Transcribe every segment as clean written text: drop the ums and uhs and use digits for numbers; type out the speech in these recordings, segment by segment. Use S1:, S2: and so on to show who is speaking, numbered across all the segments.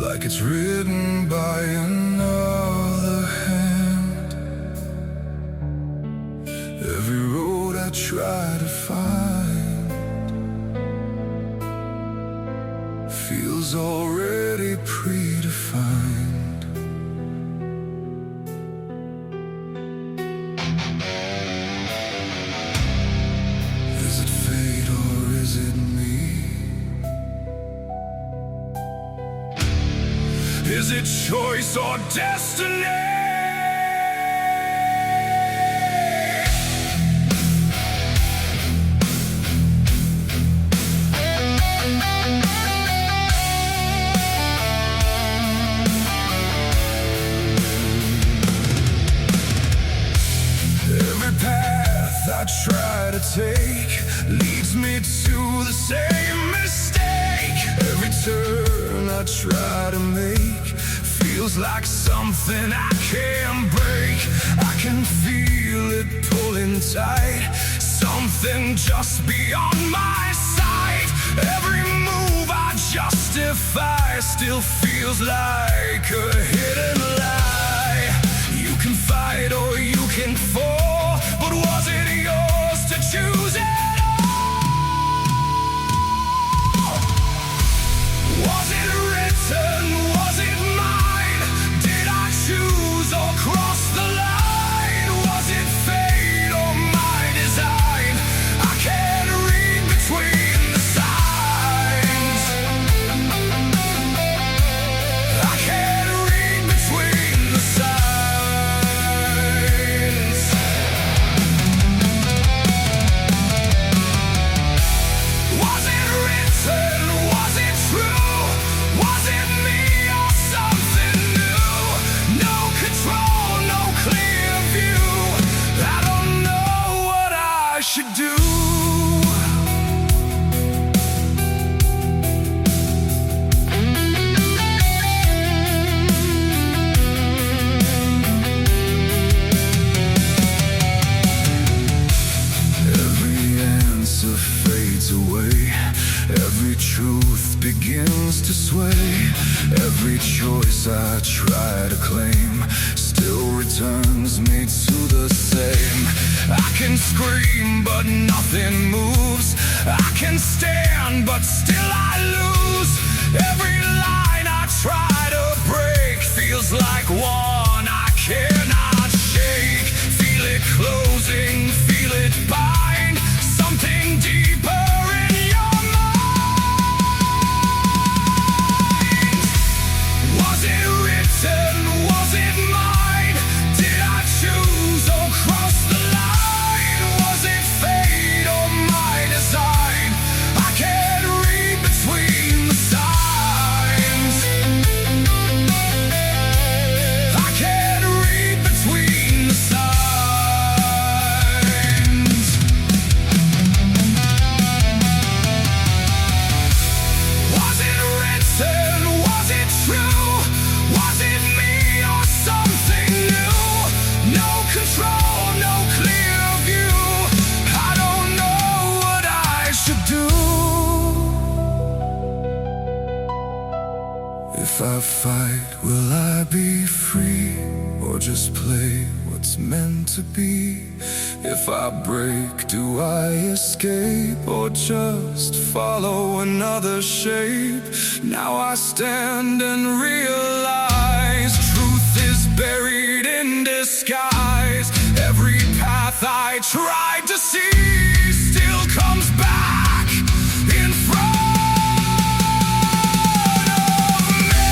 S1: like it's written by another hand. Every road I try to find feels already predefined. Is it fate or is it me? Is it choice or destiny? Every path I try to take leads me to the same mistake. Every turn I try to make feels like something I can't break. I can feel it pulling tight, something just beyond my sight. Every move I justify still feels like a hidden lie. You can fight or you can fall, but was it yours to choose it all? Was it written? Was it mine? Did I choose or cross the line? Was it fate or my design? I can't read between the signs. I can't read between the signs. Was it written? Was it true? Was it me or something new? No control, no clear view. I don't know what I should do. Every answer fades away. Every truth begins to sway. Every choice I try to claim still returns me to the same. I can scream but nothing moves. I can stand but still I lose. Every line I try to break feels like one I cannot shake. Feel it closing, feel it bind, something deeper in your mind. Was it written? Was it mine? Did I choose or cross the line? Was it fate or my design? I can't read between the signs. I can't read between the signs. Was it written? Was it true? Was it me or something new? No control, no clear view. I don't know what I should do. If I fight, will I be free? Or just play what's meant to be? If I break, do I escape? Or just follow another shape? Now I stand and realize truth is buried in disguise. Every path I tried to see still comes back in front of me.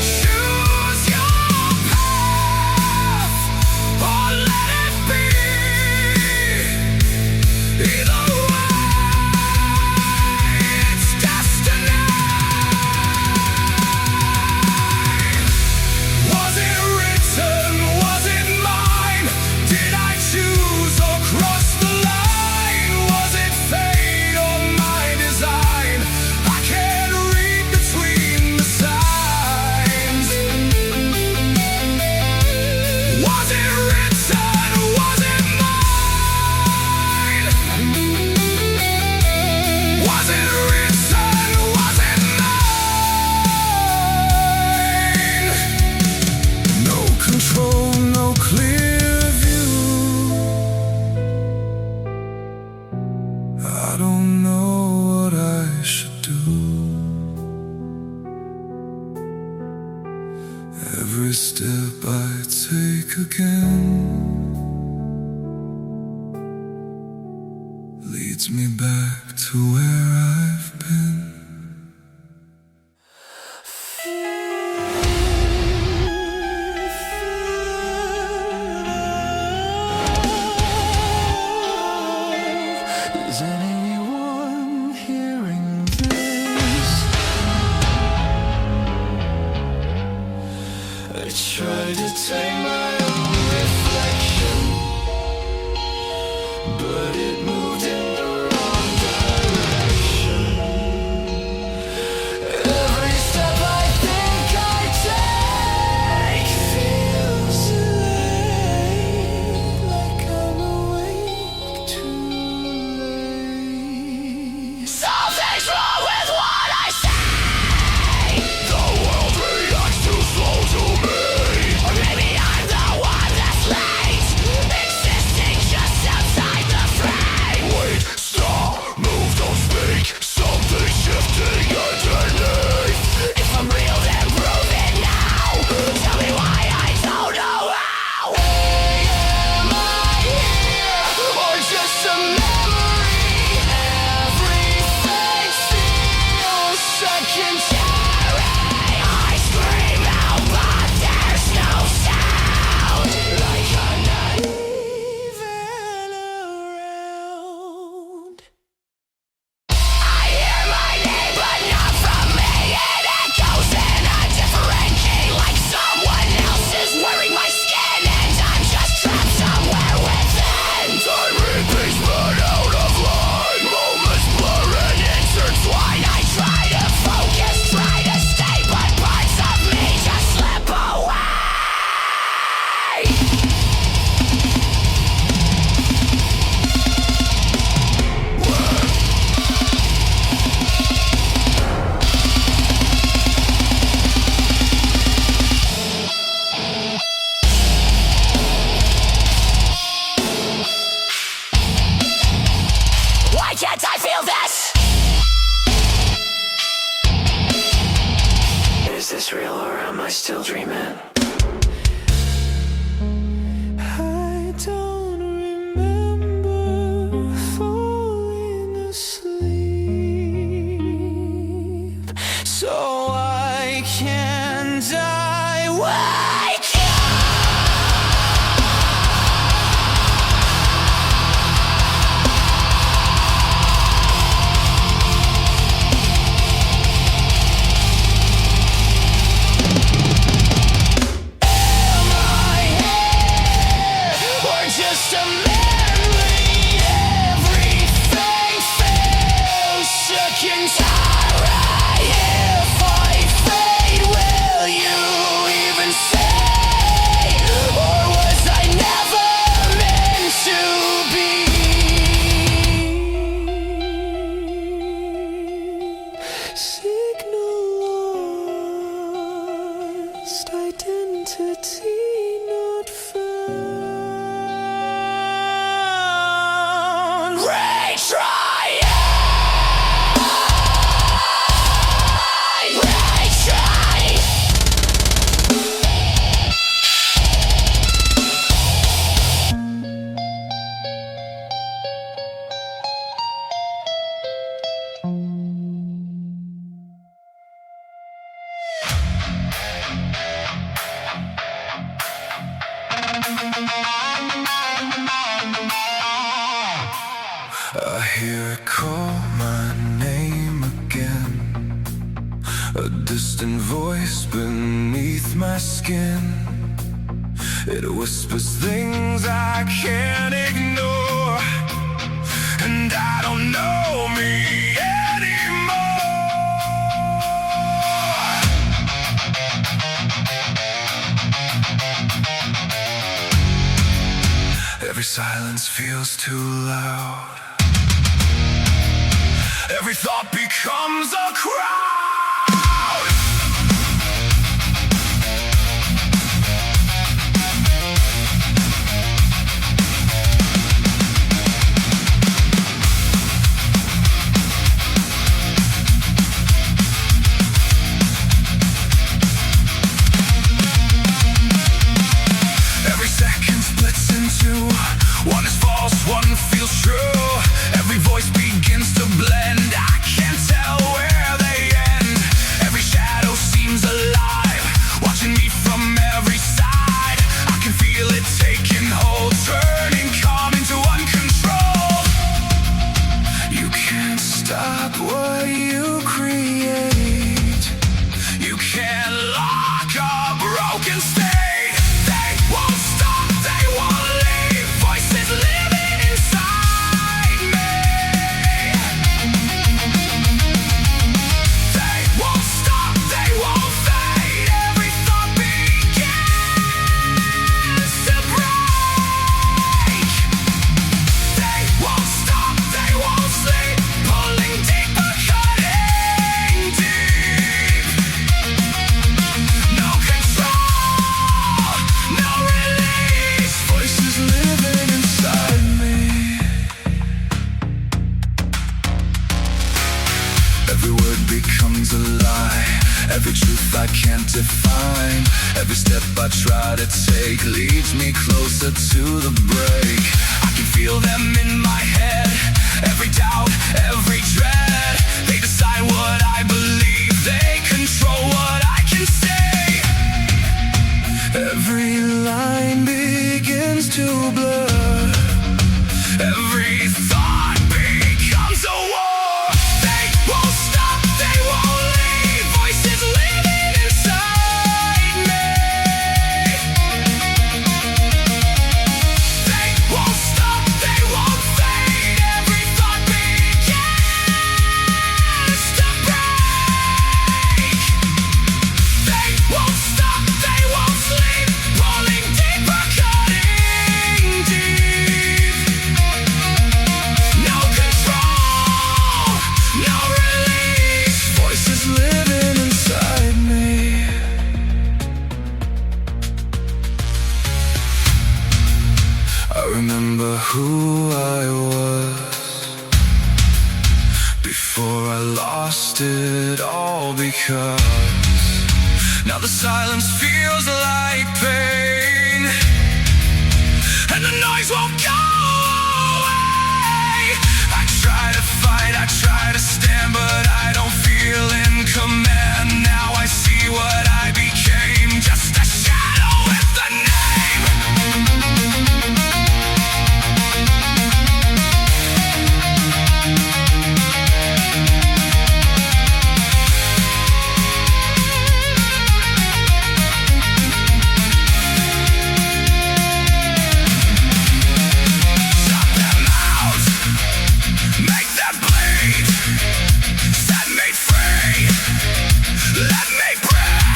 S1: Choose your path or let it be. Either way, it's destiny. reason wasn't mine. Wasn't a reason, wasn't mine. No control, no clear view. I don't know what I should do. Every step I take again leads me back to where I've been. Is anyone hearing this? I tried to take my own reflection, but it moved in the wrong direction. Every step I think I take feels late, like I'm awake too late. Something's wrong with what I say. The world reacts too slow to me. Or maybe I'm the one that's late, existing just outside the frame. Wait, stop, move, don't speak. Something shifting underneath. If I'm real, then prove it now. Tell me why I don't know how. Am I here, or just a memory? Everything feels secondary. I scream out, but there's no sound. Like I'm not even around. I hear my name, but not from me. It echoes in a different key, like someone else is wearing my skin, and I'm just trapped somewhere within. Time repeats, but out of line. Moments blur and intertwine. I try to focus, try to stay, but parts of me just slip away. Why can't I feel this? Is this real, or am I still dreaming? I don't remember falling asleep, so I can't die. Wake up! Am I here, or just a memory? Everything feels secondary. If I fade, will you even say? Or was I never meant to be? Signal lost, identity not found. Retry! Retry! I hear it call my name again, a distant voice beneath my skin. It whispers things I can't ignore, and I don't know me anymore. Every silence feels too loud. Every thought becomes a crowd. Every second splits in two. One is false, one feels true. Every voice begins to blend. I can't tell where they end. Every shadow seems alive, watching me from every side. I can feel it taking hold, turning calm into uncontrolled. You can't stop what you create. You can't lock a broken state. They won't stop, they won't leave. Voices living inside me. They won't stop, they won't fade. Every thought begins to break. They won't stop, they won't sleep. Pulling deeper, cutting deep. No control, no release. Voices living inside me. Every word becomes a lie. Every truth I can't define. Every step I try to take leads me closer to the break. I can feel them in my head. Every doubt, every dread. They decide what I believe. They control what I can say. Every line begins to blur. Every thought becomes a war. They won't stop, they won't leave. Voices living inside me. They won't stop, they won't fade. Every thought begins to break. They won't stop, they won't sleep. Pulling deeper, cutting deep. No control, no release. Voices living inside me. I remember who I was before I lost it all, because now the silence feels like pain, and the noise won't go away. I try to fight, I try to stand, but I don't feel in command. Now I see what I became, just a shadow with a name. Shut them out, make them bleed. Set me free, let me breathe.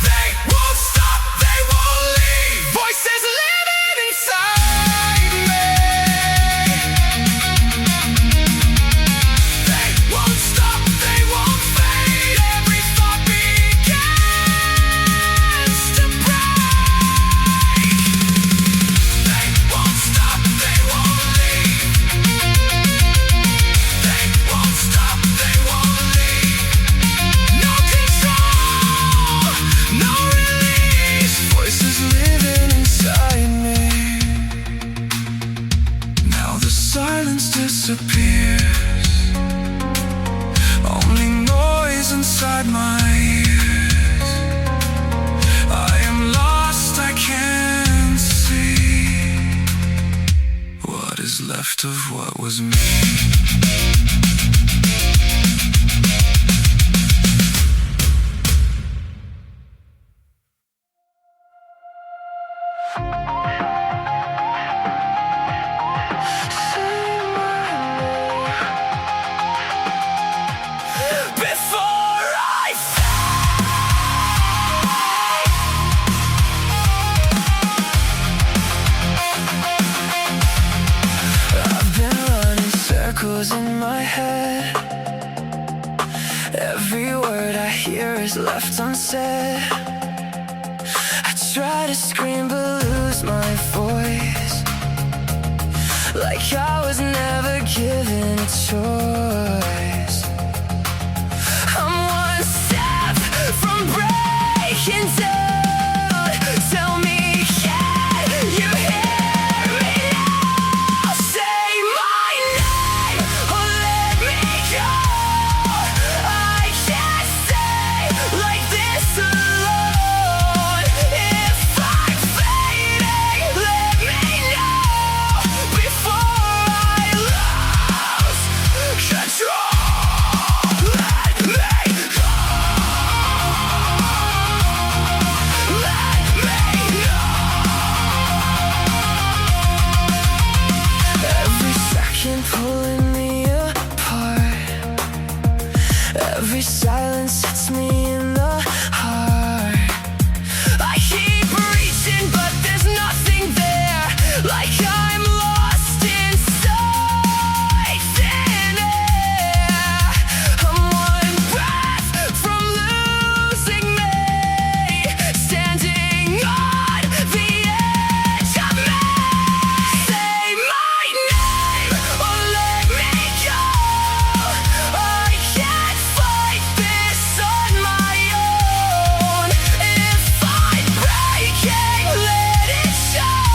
S1: They won't stop, they won't leave. Voices living inside me. They won't stop, they won't fade. Every thought begins to break. They won't stop, they won't leave. They won't stop, they won't leave. No control, no release. Voices living inside me. Now the silence disappears. Only noise inside my ears. I am lost, I can't see what is left of what was me. Before I fade. left unsaid. I try to scream but lose my voice, like I was never given a choice. I'm one step from breaking down. Tell me, can you hear me now? Say my name or let me go. I can't stay like this alone. If I'm fading, let me know before I lose control. Let me go. Let me know. Every second pulling me apart. Every silence hits me in the heart. I keep reaching, but there's nothing there. Like I'm lost inside thin air. I'm one breath from losing me, standing on the edge of me. Say my name or let me go. I can't fight this on my own. If I'm breaking, let it show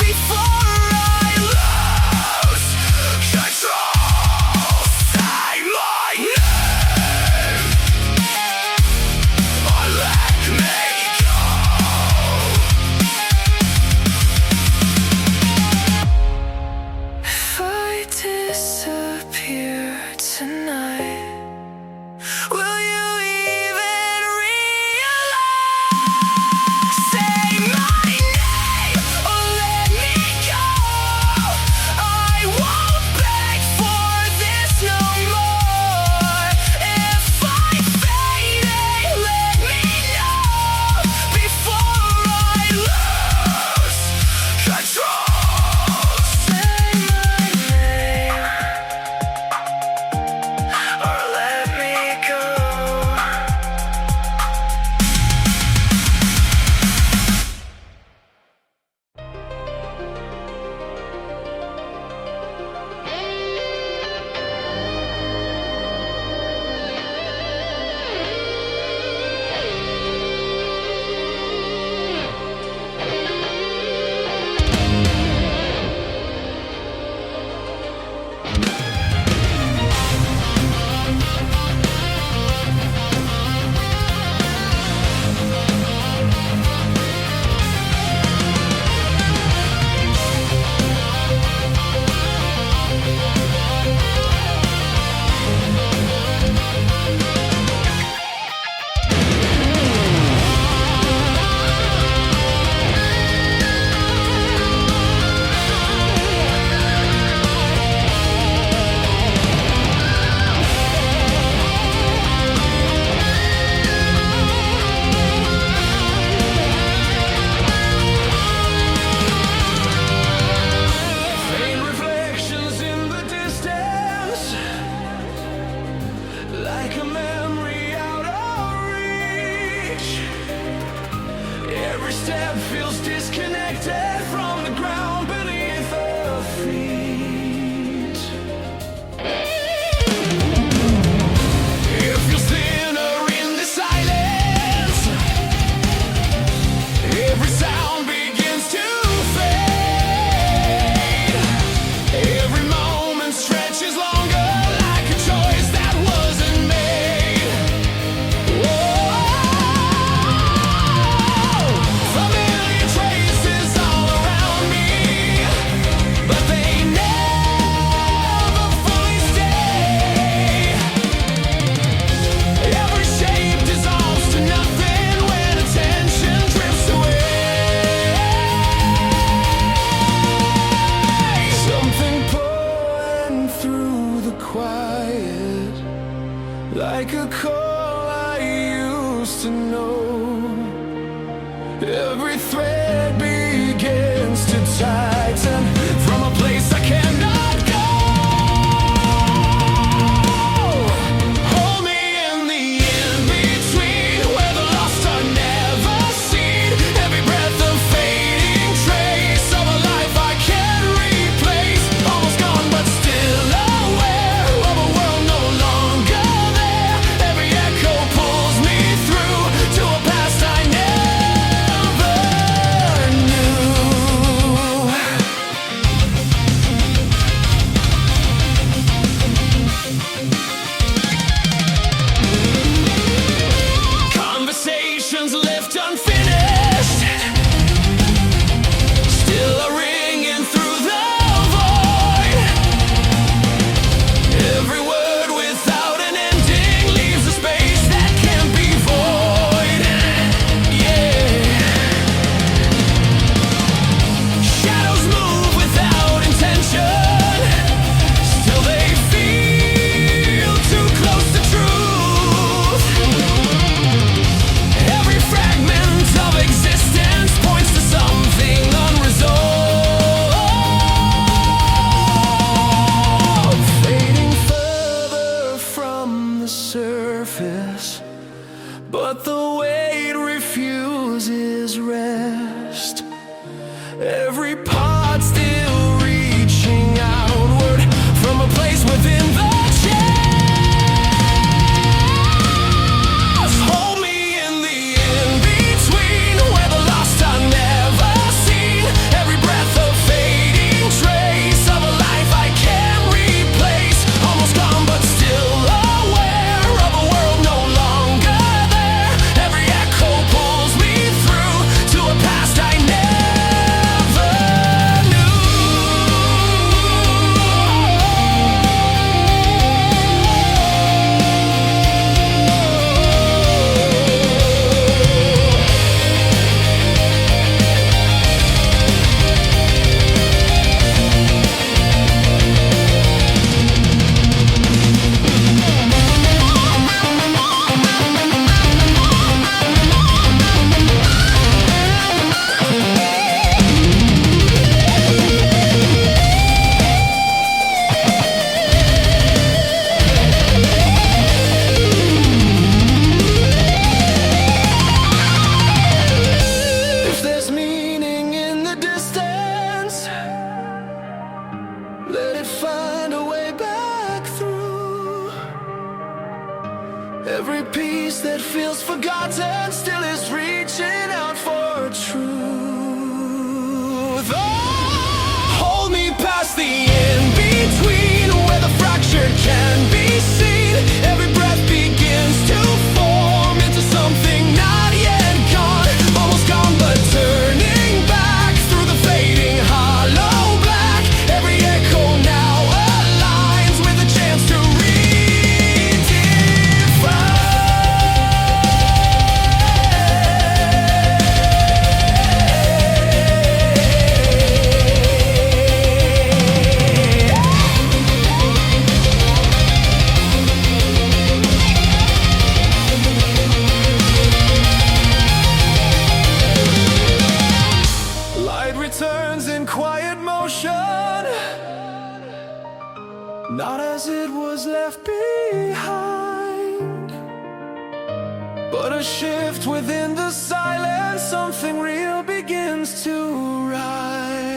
S1: before I lose control. Say my name or let me go. If I disappear tonight, will you even realize? Say my name or let me go. I won't beg for this no more. If I'm fading, let me know before I lose control. Say my name or let me go. Faint reflections in the distance, like a memory out of reach. Every step feels disconnected from the ground beneath our feet. It feels thinner in the silence. Every sound begins to fade. Every moment stretches longer, like a choice that wasn't made. Whoa, familiar traces all around me, but they never fully stay. Every shape dissolves to nothing when attention drifts away. Something pulling through the quiet, like a call I used to know. Every thread begins to tighten from a place I cannot go. Hold me in the in-between. mountain still is reaching out for truth. Oh, hold me past the in-between, where the fracture can be seen. Every breath begins to form into something not yet gone. Almost gone but turning back through the fading hollow black. Every echo now aligns with a chance to returns in quiet motion, not as it was left behind, but a shift within the silence. Something real begins to rise.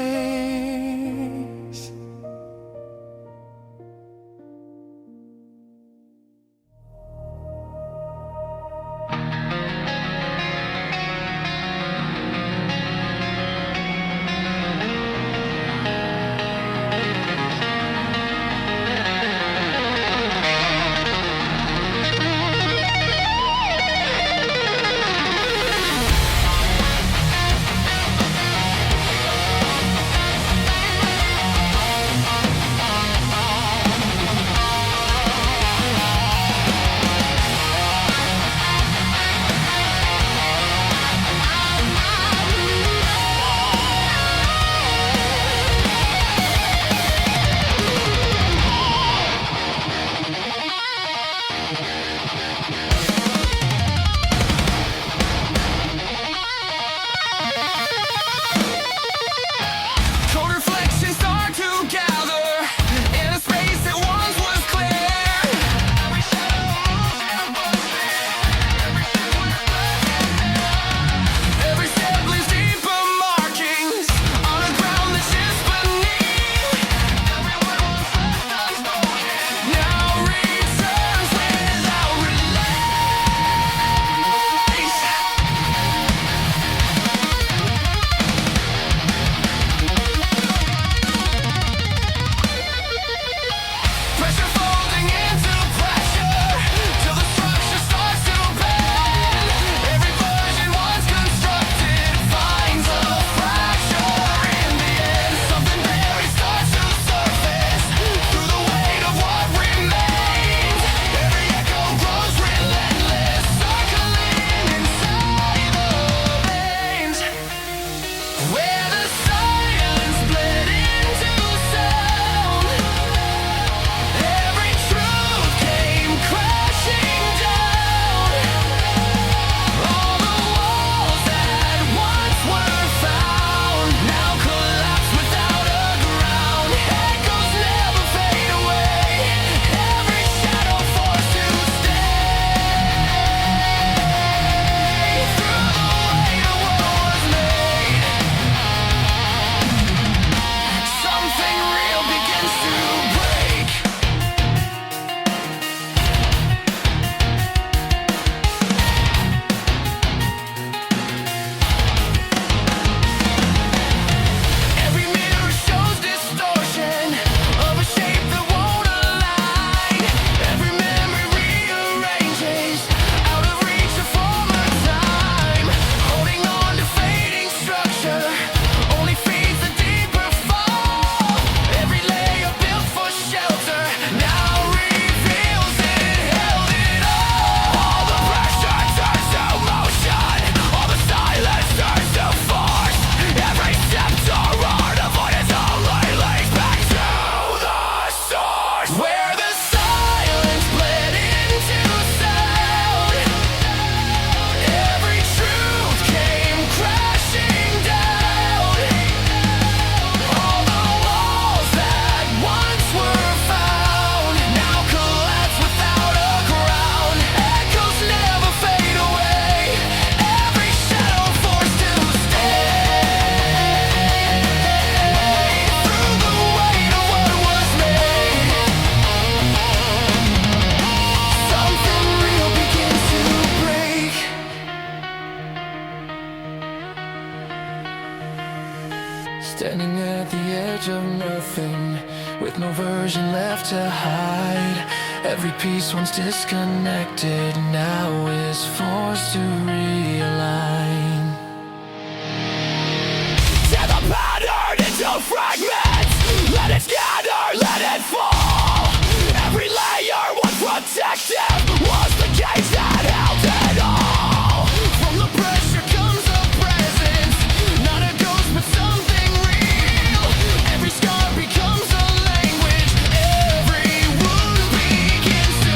S1: Standing at the edge of nothing, with no version left to hide. Every piece once disconnected now is forced to realign. Tear the pattern into fragments, let it scatter, let it fall. Every layer once protective was the cage that held it all. From the pressure comes a presence, not a ghost but something real. Every scar becomes a language, every wound begins to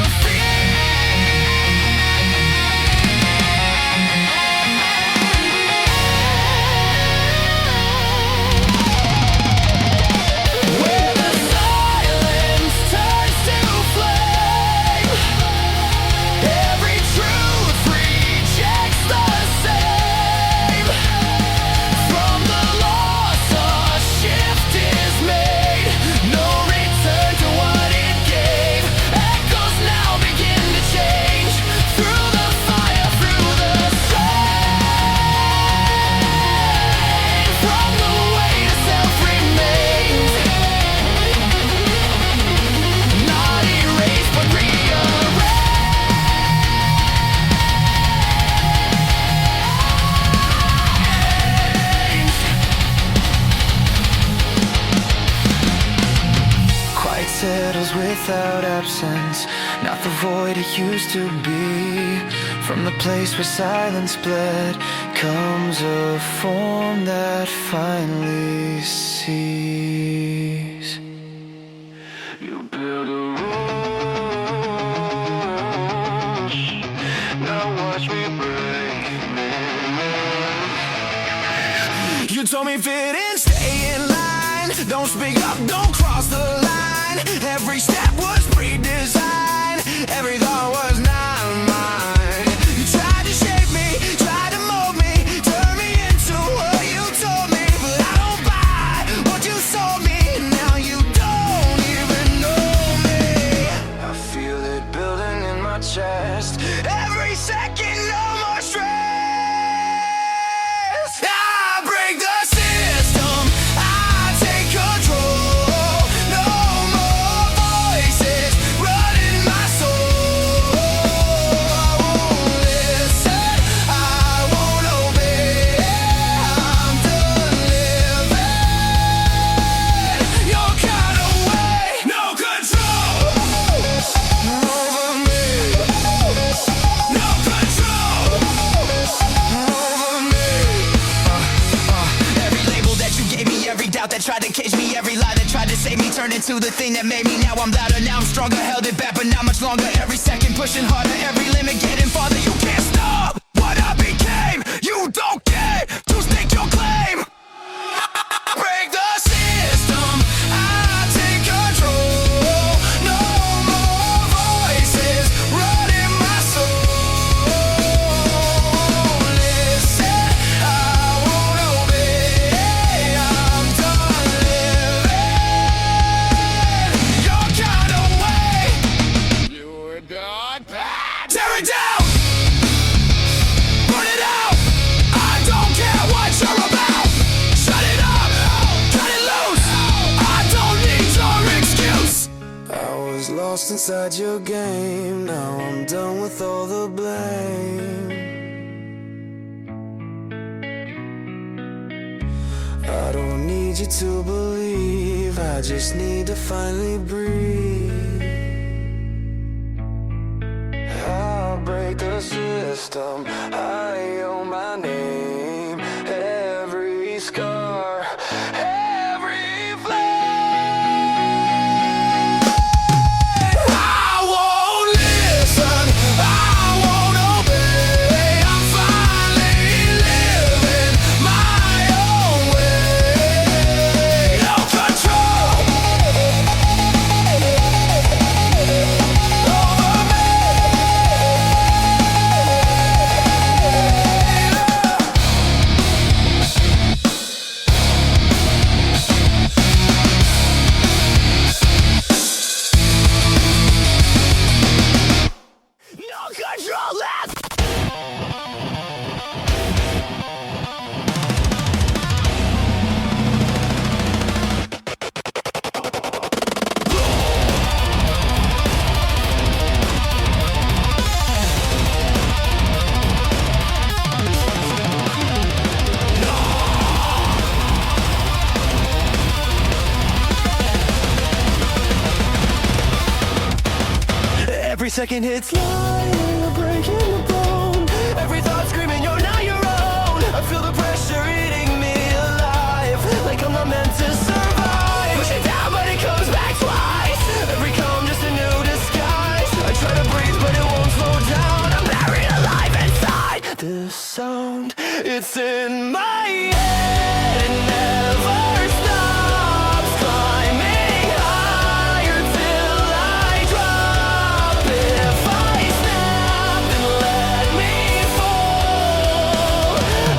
S1: where the silence turns to flame. Every truth rejects the same. From the loss a shift is made, no return to what it gave. Echoes now begin to change, through the fire, through the strain. From the weight of self remains, not erased but rearranged. Quiet settles without absence, not the void it used to be. From the place where silence bled comes a form that finally sees. You build a roof, now watch me break me. You told me fit in, stay in line. Don't speak up, don't cross the line. Every step was pre-designed, every thought was not mine. You tried to shape me, tried to mold me, turn me into what you told me. But I don't buy what you sold me, now you don't even know me. I feel it building in my chest, every second no more stress. I break the system, I take control. No more voices running my soul. I won't listen, I won't obey. I'm done living your kind of way. No control over me. No control over me. Every label that you gave me, every doubt that tried to cage me, every lie that tried to save me turned into the thing that made me. Now I'm louder, now I'm stronger, held it back but not much longer. Every second pushing harder, every limit getting farther. You can't stop what I became, you don't care to stake your claim. Break the system, I take control. No more voices running my soul. Listen, I won't obey. I'm done living your kind of way. You're done. Tear it down, burn it out. I don't care what you're about. Shut it up, cut it loose. I don't need your excuse. I was lost inside your game, now I'm done with all the blame. I don't need you to believe, I just need to finally breathe. I'll break the system, I own my name. Every scar, every flame. I won't listen, I won't obey. I'm finally living my own way. No control over me.
S2: second hits lying, a break in the bone. Every thought screaming, you're not your own. I feel the pressure eating me alive, like I'm not meant to survive. Push it down, but it comes back twice. Every calm, just a new disguise. I try to breathe, but it won't slow down. I'm buried alive inside this sound. It's in my head, it never stops climbing higher till I drop. If I snap, then let me fall.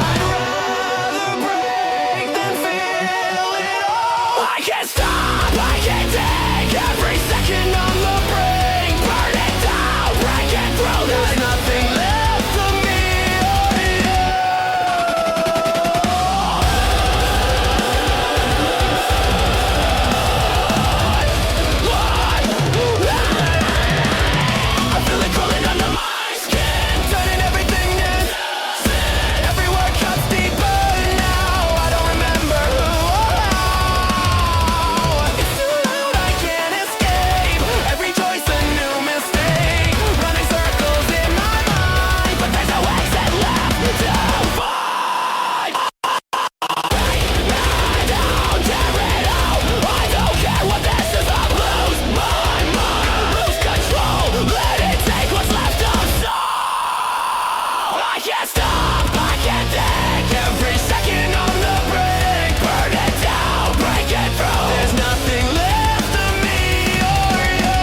S2: I'd rather break than feel it all. I can't stop, I can't take every second on the brink. Burn it down, break it through. There's nothing left of me or you. I feel it crawling under my skin, turning everything into every word cuts deeper now. I don't remember who or how. It's too loud, I can't escape. Every choice a new mistake, running circles in my mind, but there's no exit left to find. Down, tear it out. I don't care what this is. I'll lose my mind, lose control. Let it take what's left of soul. I can't stop, I can't take every second on the brink. Burn it down, break it through. There's nothing left of me or you.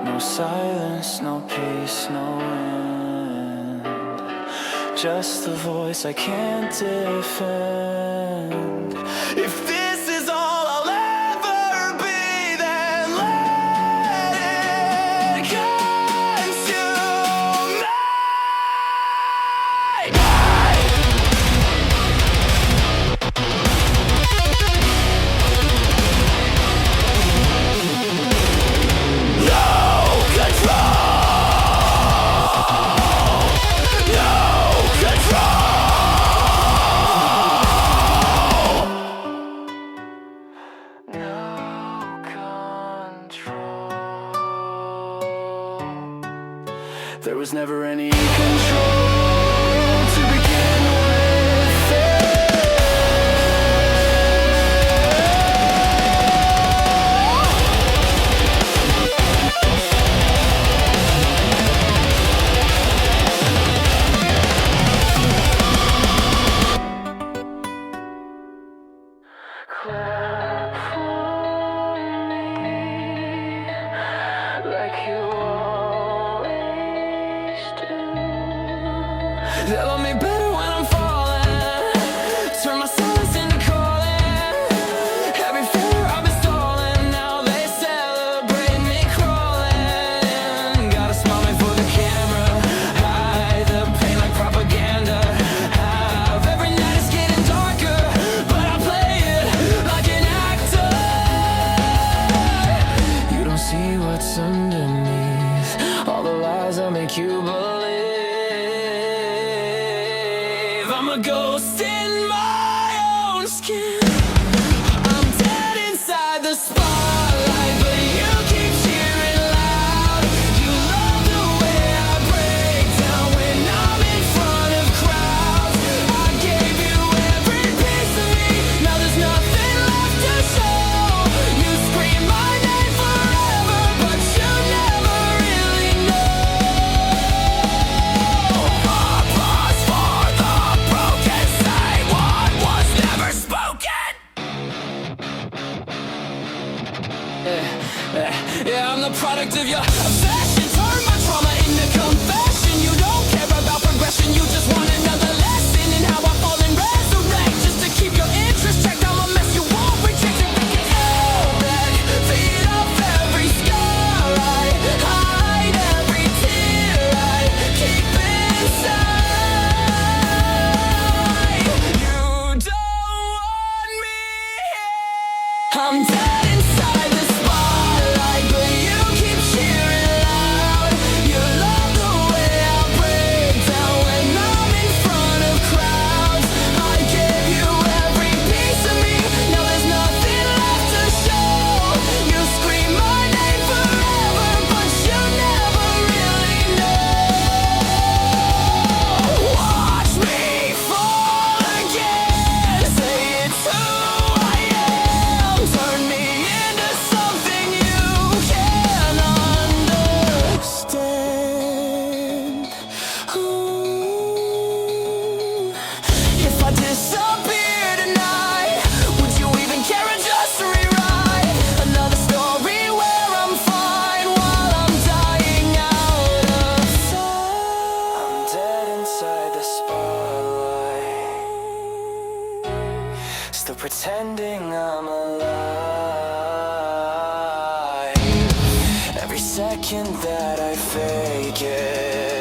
S2: No silence, no peace, no end. Just the voice I can't defend. If this is all I'll ever be, then let it consume me. No control, no control, no control. There was never any control to begin with. Clap for me like you always do. They love me better when I'm falling. Turn my silence into calling. Every fear I've been stalling. Now they celebrate me crawling. Gotta smile me for the camera. Hide the pain like propaganda. Have every night it's getting darker, but I play it like an actor. You don't see what's underneath all the lies I make you believe. I'm a ghost in my own skin. I'm dead inside the spotlight, but you keep cheering loud. You love the way I break down when I'm in front of crowds. I gave you every piece of me, now there's nothing left to show. You scream my name forever, but you never really know. Applause for the broken, say what was never spoken. Yeah, I'm the product of your obsession. Turn my trauma into confession. You don't care about progression, you just want another lesson in how I fall and resurrect. Just to keep your interest checked, I'm a mess you won't reject. If I can help that, feed off every scar I hide, every tear I keep inside. You don't want me here. I'm dead inside the spotlight, but you keep cheering loud. You love the way second that I fake it.